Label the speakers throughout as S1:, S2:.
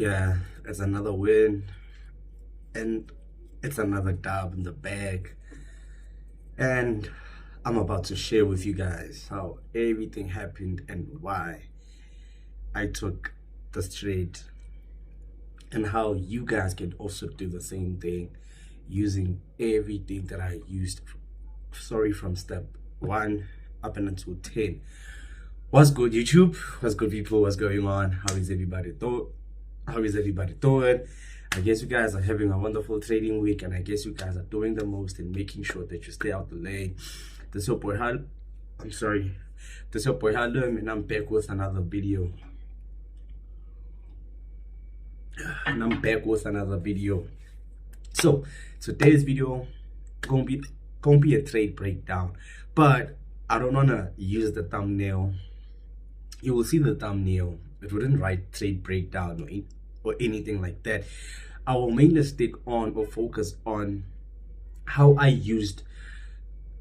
S1: Yeah, it's another win and it's another dub in the bag. And I'm about to share with you guys how everything happened and why I took this trade, and how you guys can also do the same thing using everything that I used. Sorry, from step 1 up and until 10. What's good, YouTube? What's good, people? What's going on? How is everybody doing? I guess you guys are having a wonderful trading week, and I guess you guys are doing the most in making sure that you stay out the lane. This is your boy Harlem, and I'm back with another video. So today's video gonna be a trade breakdown, but I don't wanna use the thumbnail. You will see the thumbnail. It wouldn't write trade breakdown or anything like that. I will mainly stick on or focus on how I used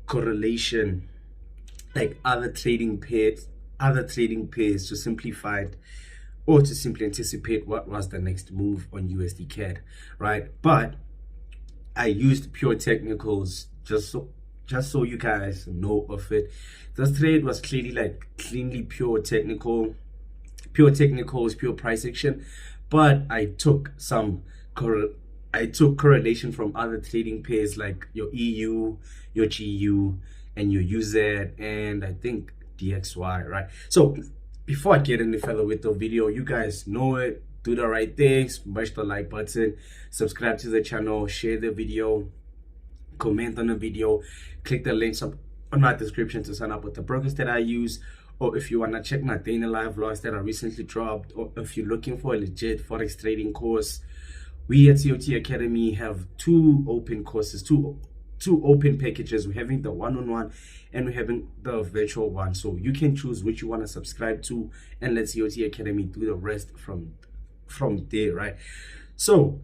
S1: correlation, like other trading pairs to simplify it, or to simply anticipate what was the next move on USD CAD, right? But I used pure technicals just so you guys know of it. This trade was cleanly pure technicals, pure price action, but I took correlation from other trading pairs like your EU, your GU, and your UZ, and I think DXY, right? So before I get any further with the video, you guys know it. Do the right things, smash the like button, subscribe to the channel, share the video, comment on the video, click the links up on my description to sign up with the brokers that I use, or if you want to check my day in the live vlogs that I recently dropped, or if you're looking for a legit Forex trading course, we at COT Academy have two open courses, two open packages. We're having the one-on-one and we're having the virtual one, so you can choose which you want to subscribe to, and let COT Academy do the rest from there, right? So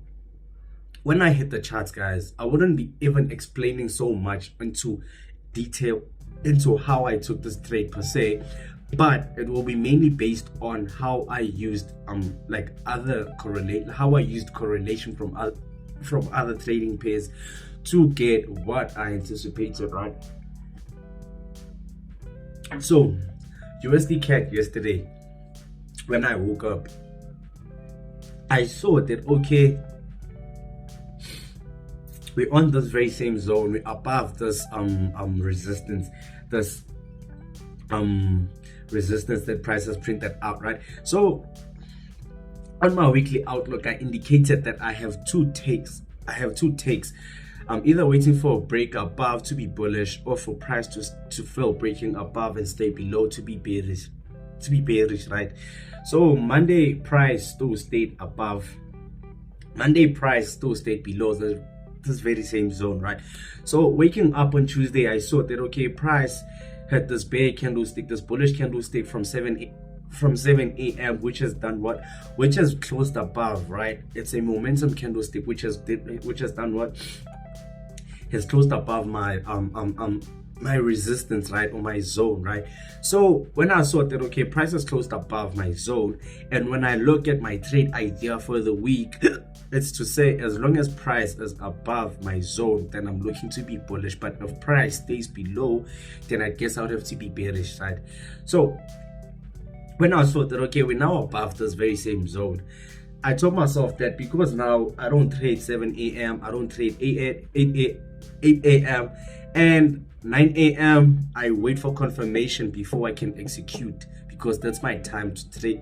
S1: when I hit the charts, guys, I wouldn't be even explaining so much into detail into how I took this trade per se, but it will be mainly based on how I used correlation from other trading pairs to get what I anticipated, right? So USD CAD yesterday, when I woke up, I saw that okay, we're on this very same zone, we're above this resistance, resistance that price has printed out, right? So on my weekly outlook, I indicated that I have two takes. I'm either waiting for a break above to be bullish, or for price to fail breaking above and stay below to be bearish, right? So Monday price still stayed above. Monday price still stayed below this very same zone, right? So waking up on Tuesday, I saw that okay, price had this bear candlestick, this bullish candlestick from 7 a.m. which has done what? Which has closed above, right? It's a momentum candlestick which has done what? Has closed above my my resistance, right, or my zone, right? So when I saw that okay, price has closed above my zone, and when I look at my trade idea for the week, it's to say as long as price is above my zone, then I'm looking to be bullish, but if price stays below, then I guess I would have to be bearish, right? So when I saw that okay, we're now above this very same zone, I told myself that because now I don't trade 7 a.m., I don't trade 8 a.m. and 9 a.m. I wait for confirmation before I can execute, because that's my time to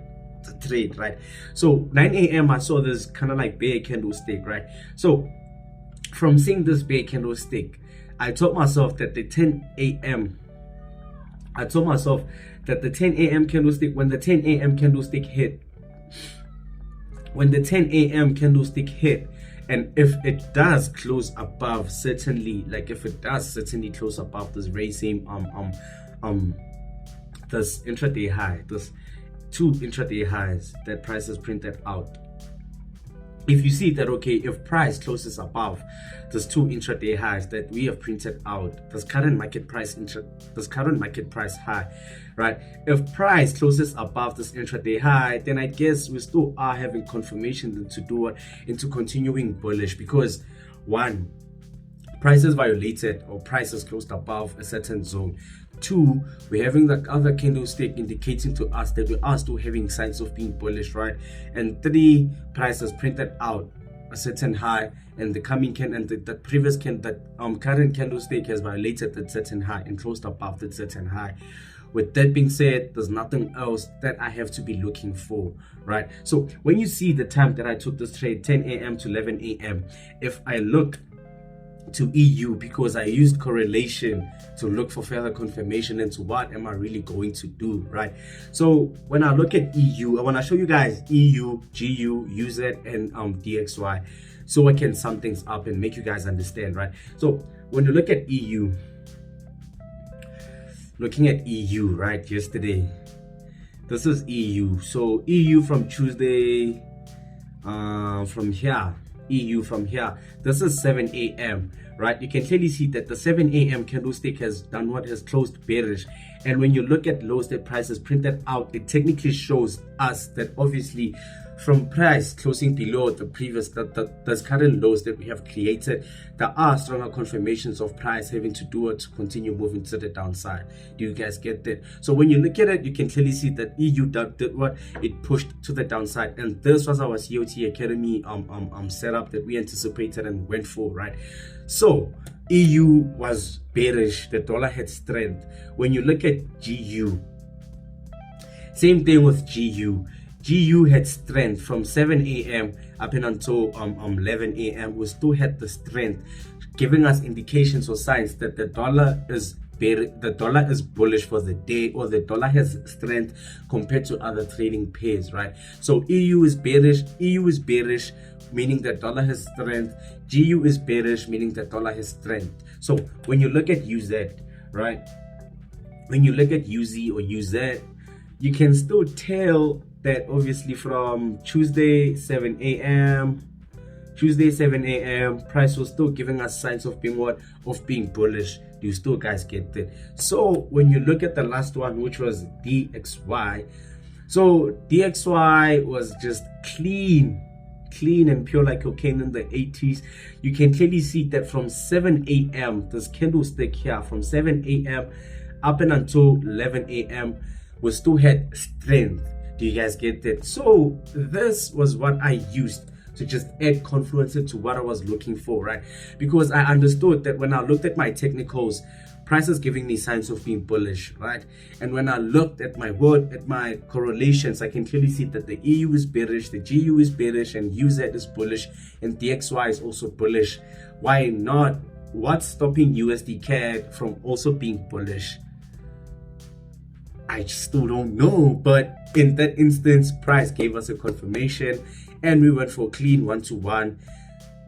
S1: trade, right? So 9 a.m. I saw this kind of like bear candlestick, right? So from seeing this bear candlestick, I told myself that the 10 a.m. candlestick, when the 10 a.m. candlestick hit, and if it does close above, certainly close above this very same this intraday high, this two intraday highs that price has printed out, if you see that, okay, if price closes above those two intraday highs that we have printed out, this current market price high, right? If price closes above this intraday high, then I guess we still are having confirmation to do what, into continuing bullish, because one, prices violated or prices closed above a certain zone. Two, we're having the other candlestick indicating to us that we are still having signs of being bullish, right? And three, prices printed out a certain high, and the coming the previous current candlestick has violated that certain high and closed above that certain high. With that being said, there's nothing else that I have to be looking for, right? So when you see the time that I took this trade, 10 a.m. to 11 a.m., if I look to EU, because I used correlation to look for further confirmation into what am I really going to do, right? So when I look at EU, I want to show you guys EU, GU, UZ, and DXY, so I can sum things up and make you guys understand, right? So when you look at EU, looking at EU, right, yesterday, this is EU. So EU from Tuesday, from here, EU from here, this is 7 a.m. right? You can clearly see that the 7 a.m. candlestick has done what, has closed bearish. And when you look at lows that prices printed out, it technically shows us that obviously from price closing below the previous the current lows that we have created, there are stronger confirmations of price having to do it to continue moving to the downside. Do you guys get that? So when you look at it, you can clearly see that EU did what, it pushed to the downside, and this was our COT Academy setup that we anticipated and went for, right? So EU was bearish, the dollar had strength. When you look at GU, same thing with GU. GU had strength from 7 a.m. up and until 11 a.m. We still had the strength, giving us indications or signs that the dollar is bullish for the day, or the dollar has strength compared to other trading pairs, right? So EU is bearish, meaning the dollar has strength. GU is bearish, meaning the dollar has strength. So when you look at UZ, right? When you look at UZ or UZ, you can still tell that obviously from Tuesday 7 a.m. price was still giving us signs of being what, of being bullish. Do you still guys get that? So when you look at the last one, which was DXY, so DXY was just clean and pure like cocaine in the 80s. You can clearly see that from 7 a.m. this candlestick here, from 7 a.m. up and until 11 a.m. we still had strength. Do you guys get that? So this was what I used to just add confluence to what I was looking for, right? Because I understood that when I looked at my technicals, prices giving me signs of being bullish, right? And when I looked at my correlations, I can clearly see that the EU is bearish, the GU is bearish, and UZ is bullish, and DXY is also bullish. Why not? What's stopping USD CAD from also being bullish? I still don't know, but in that instance, price gave us a confirmation and we went for clean 1-to-1.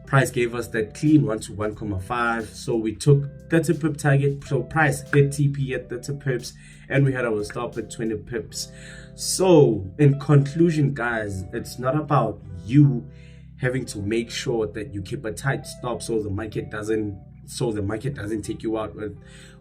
S1: Price gave us that clean 1-to-1,5. So we took 30 pip target. So price hit TP at 30 pips and we had our stop at 20 pips. So in conclusion, guys, it's not about you having to make sure that you keep a tight stop so the market doesn't take you out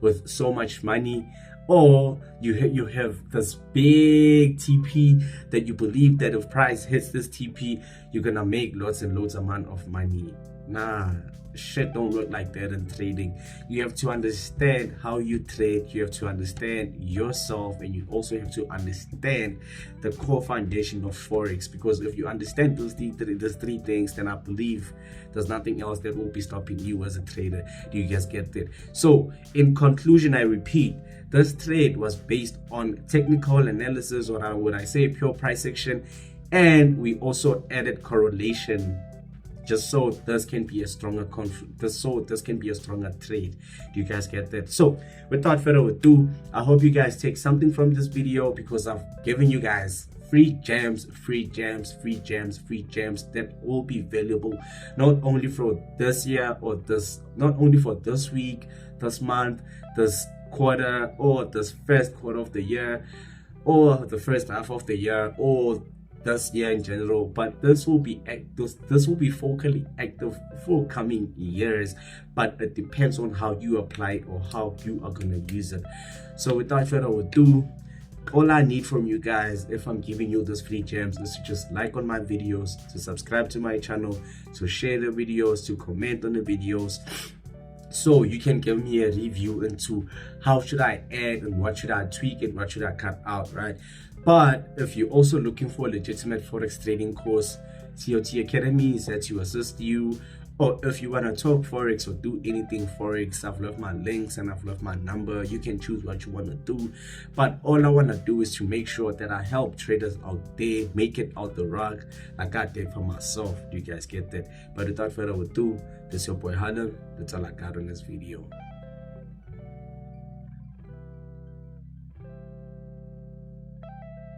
S1: with so much money, or you have this big TP that you believe that if price hits this TP, you're gonna make lots and loads amount of money. Nah, shit don't work like that in trading. You have to understand how you trade, you have to understand yourself, and you also have to understand the core foundation of Forex. Because if you understand those three things, then I believe there's nothing else that will be stopping you as a trader. Do you guys get that? So in conclusion, I repeat, this trade was based on technical analysis, or would I say pure price action, and we also added correlation just so this can be a stronger trade. Do you guys get that? So without further ado, I hope you guys take something from this video, because I've given you guys free gems that will be valuable not only for this year or not only for this week, this month, this quarter, or this first quarter of the year, or the first half of the year, or this year in general, but this will be this will be focally active for coming years, but it depends on how you apply it or how you are going to use it. So without further ado, all I need from you guys, if I'm giving you those free gems, is to just like on my videos, to subscribe to my channel, to share the videos, to comment on the videos, so you can give me a review into how should I add and what should I tweak and what should I cut out, right? But if you're also looking for a legitimate Forex trading course, COT Academy is there to assist you. Or if you want to talk Forex or do anything Forex, I've left my links and I've left my number. You can choose what you want to do. But all I want to do is to make sure that I help traders out there make it out the rug like I did for myself. Do you guys get that? But without further ado, this is your boy Hanna. That's all I got on this video.